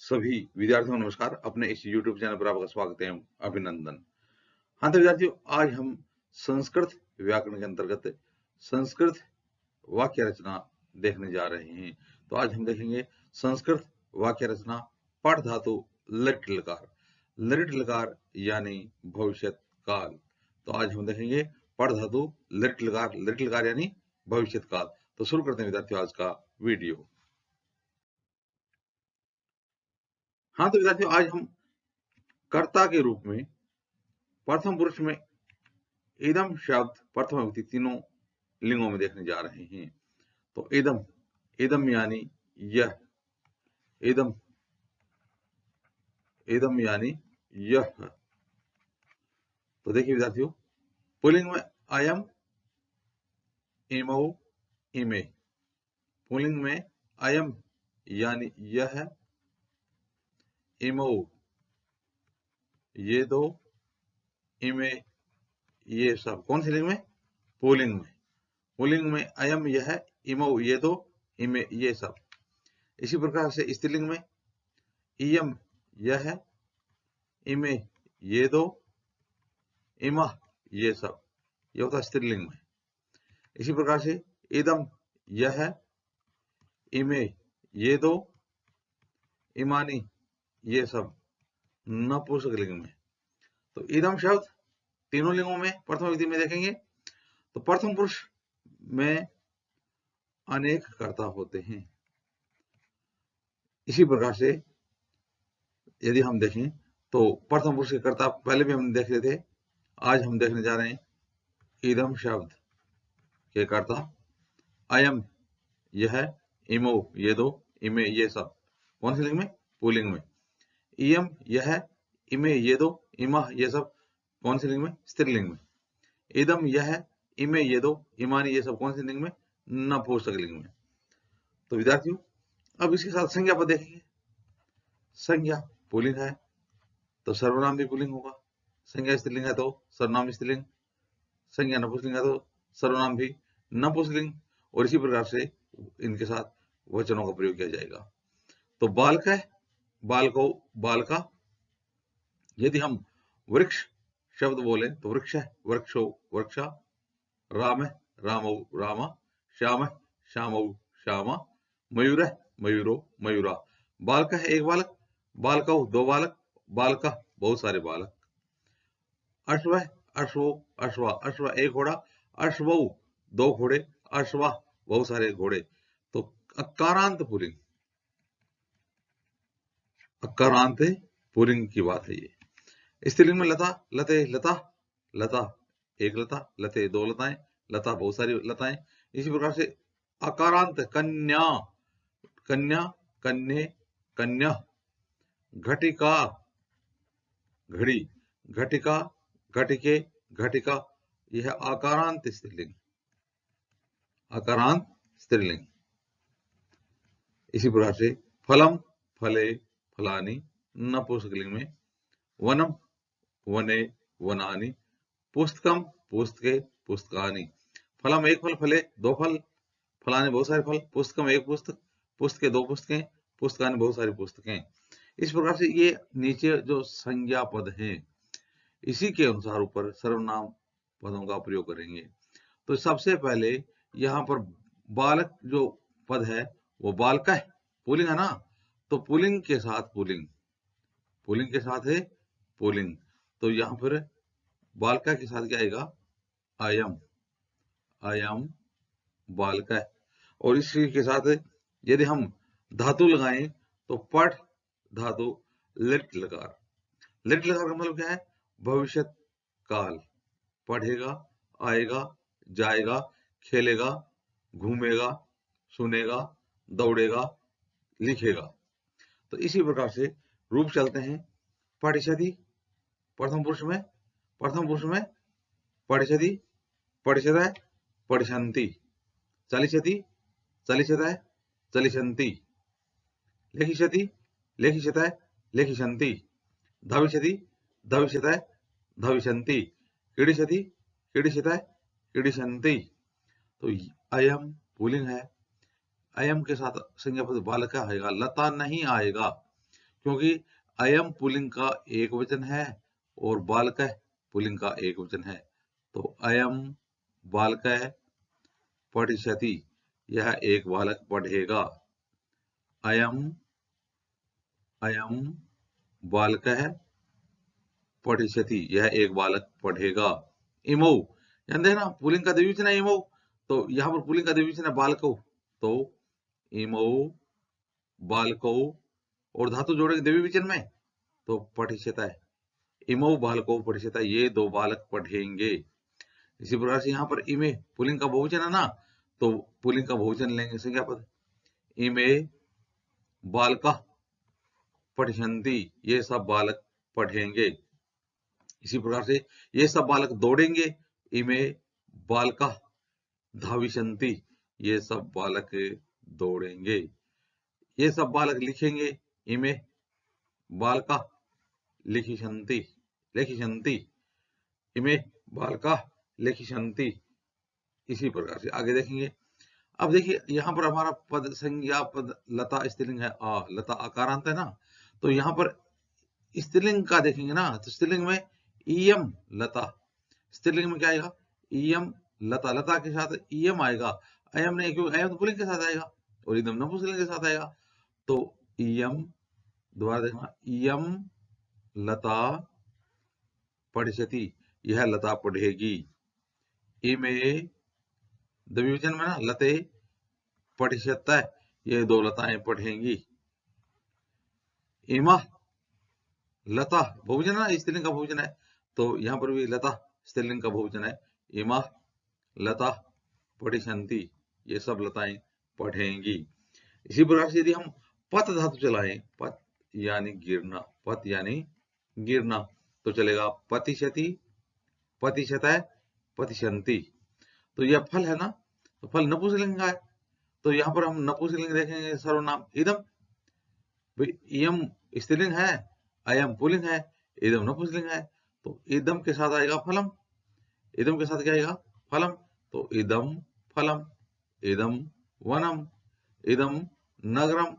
सभी विद्यार्थियों को नमस्कार। अपने इस YouTube चैनल पर आपका स्वागत है एवं अभिनंदन। हाँ तो विद्यार्थियों, आज हम संस्कृत व्याकरण के अंतर्गत संस्कृत वाक्य रचना देखने जा रहे हैं। तो आज हम देखेंगे संस्कृत वाक्य रचना पठ धातु लट लकार। लट लकार यानी भविष्यत काल। तो आज हम देखेंगे पठ धातु लट लकार यानी भविष्यत काल। तो शुरू करते हैं विद्यार्थियों आज का वीडियो। हाँ तो विद्यार्थियों, आज हम कर्ता के रूप में प्रथम पुरुष में इदम शब्द प्रथम विभक्ति तीनों लिंगों में देखने जा रहे हैं। तो इदम, इदम यानी यह, इदम, इदम यानी यह। तो देखिए विद्यार्थियों, पुल्लिंग में अयम, इमौ, इमे। पुल्लिंग में अयम यानी यह, इमौ ये दो, इमे ये सब। कौन सी लिंग में? पुल्लिंग में। पुल्लिंग में अयम यह, इमौ ये दो, इमे ये सब। इसी प्रकार से स्त्रीलिंग में इयम यह, इमे ये दो, इमा ये सब। ये होता है स्त्रीलिंग में। इसी प्रकार से इदम यह, इमे ये दो, इमानी ये सब नपुंसक लिंग में। तो इदम शब्द तीनों लिंगों में प्रथम विधि में देखेंगे। तो प्रथम पुरुष में अनेक कर्ता होते हैं। इसी प्रकार से यदि हम देखें तो प्रथम पुरुष के कर्ता पहले भी हम देख रहे थे। आज हम देखने जा रहे हैं इदम शब्द के कर्ता अयम यह, इमो ये दो, इमे ये सब। कौन सी लिंग में? पुल्लिंग में। इयम यह, इमे ये दो, इमा ये सब। कौन सी लिंग में? स्त्रीलिंग में। इदम यह, इमे ये दो, इमानी ये सब। कौन सी लिंग में? नपुंसक लिंग में। तो विद्यार्थियों, अब इसके साथ संज्ञा पद देखेंगे। संज्ञा पुल्लिंग है तो सर्वनाम भी पुल्लिंग होगा। संज्ञा स्त्रीलिंग है तो सर्वनाम स्त्रीलिंग। संज्ञा नपुंसकलिंग है तो सर्वनाम भी नपुंसकलिंग। और इसी प्रकार से इनके साथ वचनों का प्रयोग किया जाएगा। तो बालक है, बालको बालका। यदि हम वृक्ष शब्द बोले तो वृक्ष है, वृक्षो वृक्षा। राम है, रामो रामा। श्याम है, श्यामो श्यामा। मयूर है, मयूरो मयूरा। बालक है एक बालक, बालकौ दो बालक, बालका बहुत सारे बालक। अश्व है, अश्वो अश्वा। अश्व एक घोड़ा, अश्वौ दो घोड़े, अश्वा बहुत सारे घोड़े। तो अकारांत पुल्लिंग, अकारांत पुल्लिंग की बात है ये। स्त्रीलिंग में लता, लते लता। लता एक लता, लते दो लताएं, लता बहुत सारी लताएं। इसी प्रकार से अकारांत कन्या, कन्या कन्ये कन्या। घटिका घड़ी, घटिका घटिके घटिका। यह आकारांत स्त्रीलिंग, आकारांत स्त्रीलिंग। इसी प्रकार से फलम फले फलानी नपुंसकलिंग में। वनम वने वनानि। पुस्तकम पुस्तके पुस्तकानि। फलम एक फल, फले दो फल, फलाने बहुत सारे फल, पुस्तकम एक पुस्तक, पुस्तके दो पुस्तकें, पुस्तकानि बहुत सारी पुस्तकें। इस प्रकार से ये नीचे जो संज्ञा पद हैं इसी के अनुसार ऊपर सर्वनाम पदों का प्रयोग करेंगे। तो सबसे पहले यहाँ पर बालक जो पद है वो बालका है, पुल्लिंग है ना। तो पुल्लिंग के साथ पुल्लिंग, पुल्लिंग के साथ है पुल्लिंग। तो यहाँ पर बालका के साथ क्या आएगा? अयम, अयम बालका। और इसी के साथ यदि हम धातु लगाएं तो पठ धातु लिट लकार। लिट लकार का मतलब क्या है? भविष्यत काल। पढ़ेगा, आएगा, जाएगा, खेलेगा, घूमेगा, सुनेगा, दौड़ेगा, लिखेगा। तो इसी प्रकार से रूप चलते हैं। पठिष्यति प्रथम पुरुष में, प्रथम पुरुष में पठिष्यति, पठिष्यतः, पठिष्यन्ति। चलिष्यति, चलिष्यतः, चलिष्यन्ति। लिखिष्यति, लिखिष्यतः, लिखिष्यन्ति। धविष्यति, धविष्यतः, धविष्यन्ति। क्रीडिष्यति, क्रीडिष्यतः, क्रीडिष्यन्ति। तो अयम पुल्लिंग है, अयम के साथ संज्ञा पद बालका आएगा, लता नहीं आएगा क्योंकि अयम पुल्लिंग का एक वचन है और बालकः पुल्लिंग का एक वचन है। तो अयम बालकः पठिष्यति, यह एक बालक पढ़ेगा। अयम अयम बालकः पठिष्यति, यह एक बालक पढ़ेगा। इमौ, जानते हैं ना पुल्लिंग का द्विवचन है इमौ, तो यहाँ पर पुल्लिंग का द्विवचन है बालकौ, तो इमौ बालकौ, और धातु जोड़ेंगे द्विवचन में तो पठिष्यतः, इमौ बालकौ पठिष्यतः, ये दो बालक पढ़ेंगे। इसी प्रकार से यहाँ पर इमे पुल्लिंग का बहुवचन है ना, तो पुल्लिंग का बहुवचन लेंगे संज्ञा पद, इमे बालकाः पठिष्यन्ति, ये सब बालक पढ़ेंगे। इसी प्रकार से ये सब बालक दौड़ेंगे, इमे बालकाः धाविष्यन्ति, ये सब बालक दौड़ेंगे। ये सब बालक लिखेंगे, इमे बालकाः लिखिष्यन्ति लिखिष्यन्ति, इमे बालकाः लिखिष्यन्ति। इसी प्रकार से आगे देखेंगे। अब देखिए यहाँ पर हमारा पद संज्ञा पद लता स्त्रीलिंग है, लता आकारांत है ना, तो यहाँ पर स्त्रीलिंग का देखेंगे ना, तो स्त्रीलिंग में इयम लता, स्त्रीलिंग में क्या आएगा, इयम लता, लता के साथ इयम आएगा, अयम नहीं, क्योंकि अयम तो पुल्लिंग के साथ आएगा और इदम नपुंसकलिंग के साथ आएगा। तो इयम, दोबारा देखना, इयम लता पठिष्यति, यह लता पढ़ेगी। इमे द्विवचन में ना लते पठिष्यतः, ये दो लताएं पढ़ेंगी। इमा लता बहुवचन है ना, स्त्रीलिंग का बहुवचन है, तो यहाँ पर भी लता स्त्रीलिंग का बहुवचन है, इमा लता पठिष्यन्ति, ये सब लताएं पढ़ेंगी। इसी प्रकार से यदि हम पत धातु चलाएं, पत यानी गिरना, पत यानी गिरना, तो चलेगा पतिशति पतिशतः पतिशन्ति। तो यह फल है ना, तो फल नपुंसकलिंग का है, तो यहाँ पर हम नपुंसकलिंग देखेंगे सर्वनाम इदम, इयम स्त्रीलिंग है, अयम पुल्लिंग है, इदम नपुंसकलिंग है, तो इदम के साथ आएगा फलम, इदम के साथ क्या आएगा फलम, तो इदम फलम, इदम वनम, इदम नगरम,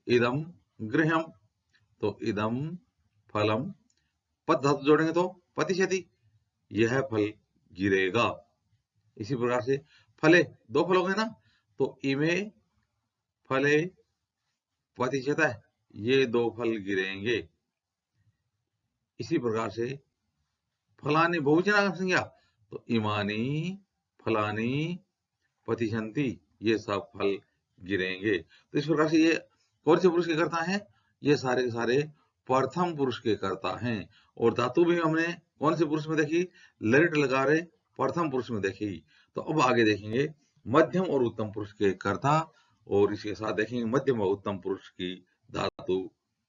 इदम गृहम, तो इदम फलम, पद धातु जोड़ेंगे तो पतिशति, यह फल गिरेगा। इसी प्रकार से फले दो फल हो गए ना, तो इमे फले पतिशतः, ये दो फल गिरेंगे। इसी प्रकार से फलानि बहुवचन संज्ञा, तो इमानी फलानी पतिशन्ति, ये सब फल गिरेंगे। तो इस प्रकार से ये कौन से पुरुष के कर्ता हैं, ये सारे के सारे प्रथम पुरुष के कर्ता हैं। और धातु भी हमने कौन से पुरुष में देखी, लरिट लगा रहे प्रथम पुरुष में देखी। तो अब आगे देखेंगे मध्यम और उत्तम पुरुष के कर्ता, और इसके साथ देखेंगे मध्यम और उत्तम पुरुष की धातु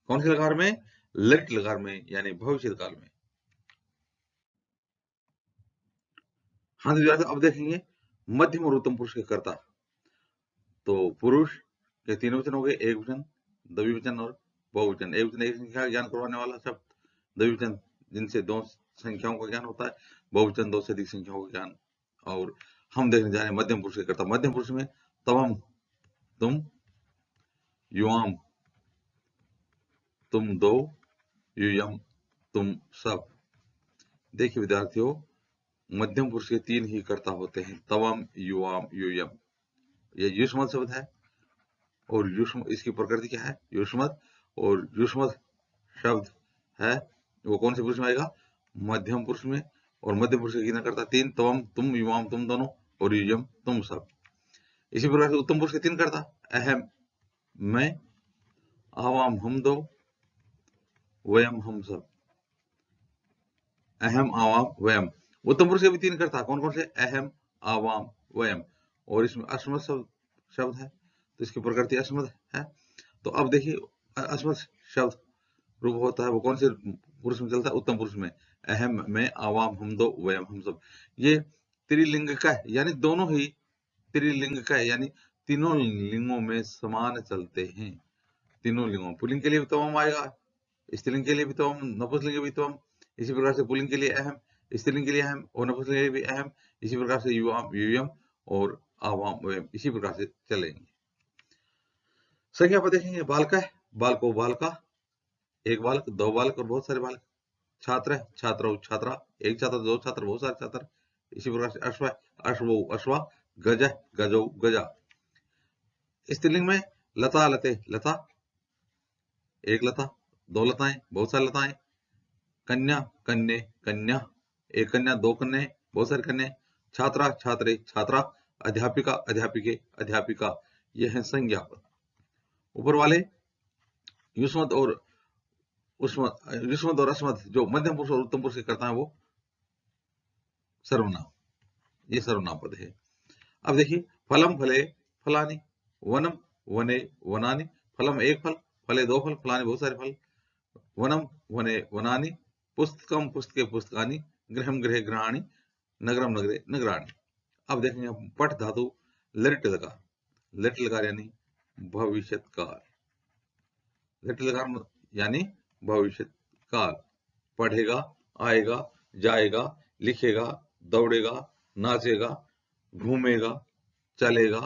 कौन से लकार में, लरिट लकार में, यानी भविष्य काल में। हाँ, तो अब देखेंगे मध्यम और उत्तम पुरुष के कर्ता। तो पुरुष के तीन वचन हो गए, एक वचन, द्विवचन और बहुवचन। एक वचन एक संख्या का ज्ञान करवाने वाला शब्द, द्विवचन जिनसे दो संख्याओं का ज्ञान होता है, बहुवचन दो से अधिक संख्याओं का ज्ञान। और हम देखने जा रहे हैं मध्यम पुरुष के कर्ता। मध्यम पुरुष में तवम तुम, युवाम तुम दो, युयम तुम सब। देखिए विद्यार्थियों, मध्यम पुरुष के तीन ही कर्ता होते हैं, तवम युवाम युयम। ये युष्मत शब्द है, और युष्म इसकी प्रकृति क्या है, युष्मत, और युष्मत शब्द है वो कौन से पुरुष में आएगा, मध्यम पुरुष में। और मध्यम पुरुष की करता तीन, तवम तुम, युवाम तुम दोनों, और युयम तुम सब। इसी प्रकार से उत्तम पुरुष के तीन करता, अहम मैं, आवाम हम दो, वयम हम सब। अहम आवाम वयम। उत्तम पुरुष के भी तीन करता, कौन कौन से, अहम आवाम वयम। और इसमें अस्मत् शब्द है, तो इसकी प्रकृति अस्मत् है। तो अब देखिए अस्मत् शब्द रूप होता है वो कौन से पुरुष में चलता है, उत्तम पुरुष में। अहम मैं, आवाम हम दो, वयम हम सब। ये त्रिलिंग का है, यानी दोनों ही त्रिलिंग का है, यानी तीनों लिंगों में समान चलते हैं। तीनों लिंगों, पुल्लिंग के लिए भी तवम आएगा, स्त्रीलिंग के लिए भी तवम, नपुंसकलिंग के भी तवम। इसी प्रकार से पुल्लिंग के लिए अहम, स्त्रीलिंग के लिए अहम, और नपुंसकलिंग के लिए भी अहम। इसी प्रकार से युवाम युयम और आवाम वयम, इसी प्रकार से चलेंगे। संज्ञा पर देखेंगे, बालका है, बालको बालका, एक बालक, दो बालक और बहुत सारे बालक। छात्र, छात्रौ, छात्रा, एक छात्र, दो छात्र, बहुत सारे छात्र। इसी प्रकार से अश्व, अश्वौ, अश्वा, गज, गजौ, गजा। स्त्रीलिंग में लता, लते, लता, एक लता, दो लताएं, बहुत सारी लताएं। कन्या, कन्ये, कन्या, एक कन्या, दो कन्या, बहुत सारे कन्या। छात्रा, छात्रे, छात्रा, अध्यापिका, अध्यापिके, अध्यापिका। ये है संज्ञा पद। ऊपर वाले युष्मत और युष्मत और अस्मत जो मध्यम पुरुष और उत्तम पुरुष के करता है वो सर्वनाम, ये सर्वनाम पद है। अब देखिए, फलम, फले, फलानी, वनम, वने, वनानी। फलम एक फल, फले दो फल, फलानी बहुत सारे फल। वनम, वने, वनानी, पुस्तकम, पुस्तके, पुस्तकानी, गृहम, गृहे, गृहाणि, नगरम, नगरे, नगराणि। अब देखेंगे हम पठ धातु लिट लकार, लिट लकार यानी भविष्यत काल, लिट लकार यानी भविष्यत काल। पढ़ेगा, आएगा, जाएगा, लिखेगा, दौड़ेगा, नाचेगा, घूमेगा, चलेगा।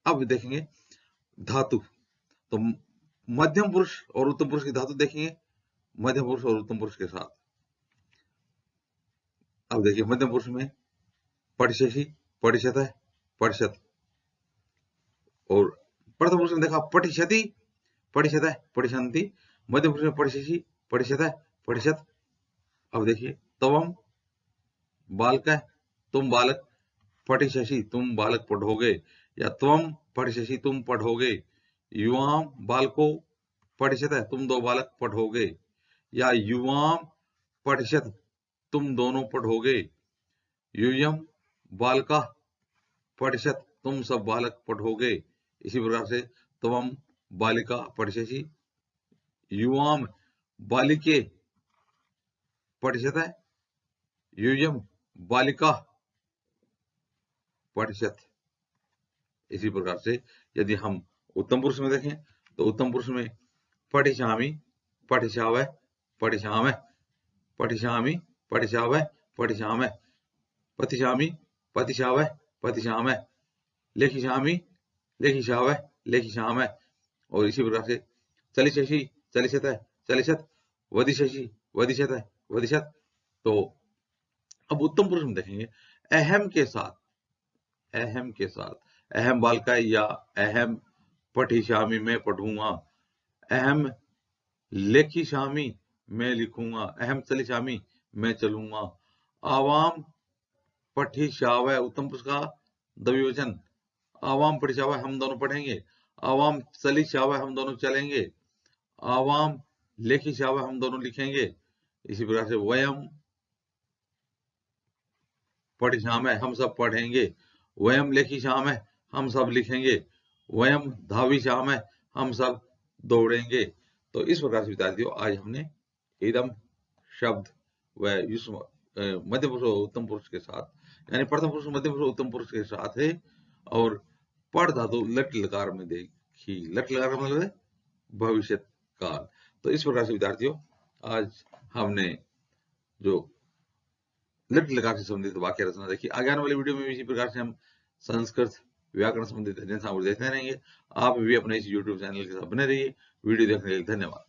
अब देखेंगे धातु, तो मध्यम पुरुष और उत्तम पुरुष की धातु देखेंगे मध्यम पुरुष और उत्तम पुरुष के साथ। अब देखिए मध्यम पुरुष में पठिशि, पठिष्यत, पठिष्यत। और प्रथम पुरुष में देखा पठिष्यति, पठिष्यत, पठिष्यन्ति। मध्यम पुरुष में पठिशि, पठिष्यत, पठिष्यत। अब देखिए तवम बालक, तुम बालक, पठिष्यसि, तुम बालक पढ़ोगे, या त्वम पठिष्यसि, तुम पढ़ोगे। युवाम बालको पठिष्यत, तुम दो बालक पढ़ोगे, या युवाम पठिष्यत, तुम दोनों पढ़ोगे। यूयम बालका पठिष्यत, तुम सब बालक पढ़ोगे। इसी प्रकार से त्वम बालिका पठिष्यसि, युवाम बालिके पठिष्यत, यूयम बालिका पठिष्यत। इसी प्रकार से यदि हम उत्तम पुरुष में देखें तो उत्तम पुरुष में पठिष्यामि, पठिष्यावः, पठिष्यामः, पठिष्यामि, पठिष्यावः, पठिष्यामः, पठिष्यामि, पठिष्यावः, पठिष्यामः, लेखिष्यामि, लेखिष्यावः, लेखिष्यामः। और इसी प्रकार से चलिष्यसि, चलिष्यत, चलिष्यत, वदिष्यसि, वदिष्यत, वदिष्यत। तो अब उत्तम पुरुष में देखेंगे अहम के साथ, अहम के साथ, अहम बालका या अहम पठिष्यामि, मैं पढ़ूंगा। अहम लेखिष्यामि, मैं लिखूंगा। अहम चलिष्यामि, मैं चलूंगा। आवाम पठिष्यावः, उत्तम पुरुष का द्विवचन। आवाम पठिष्यावः, हम दोनों पढ़ेंगे। आवाम चलिष्यावः, हम दोनों चलेंगे। आवाम लेखिष्यावः, हम दोनों लिखेंगे। इसी प्रकार से वयम पठिष्यामः, हम सब पढ़ेंगे। वयम लेखिष्यामः, हम सब लिखेंगे। वयम धाविष्यामः, हम सब दौड़ेंगे। तो इस प्रकार से विद्यार्थियों आज हमने इदम शब्द व युष्म मध्य पुरुष और उत्तम पुरुष के साथ, यानी प्रथम पुरुष, मध्य पुरुष, उत्तम पुरुष के साथ है। और पढ़ धातु लट लकार में देखी, लट लकार का मतलब है भविष्य काल। तो इस प्रकार से विद्यार्थियों आज हमने जो लट लकार से संबंधित वाक्य रचना देखी। आगे आने वाले वीडियो में इसी प्रकार से हम संस्कृत व्याकरण संबंधित अध्ययन सामग्री देखते रहेंगे। आप भी अपने इस YouTube चैनल के साथ बने रहिए। वीडियो देखने के लिए धन्यवाद।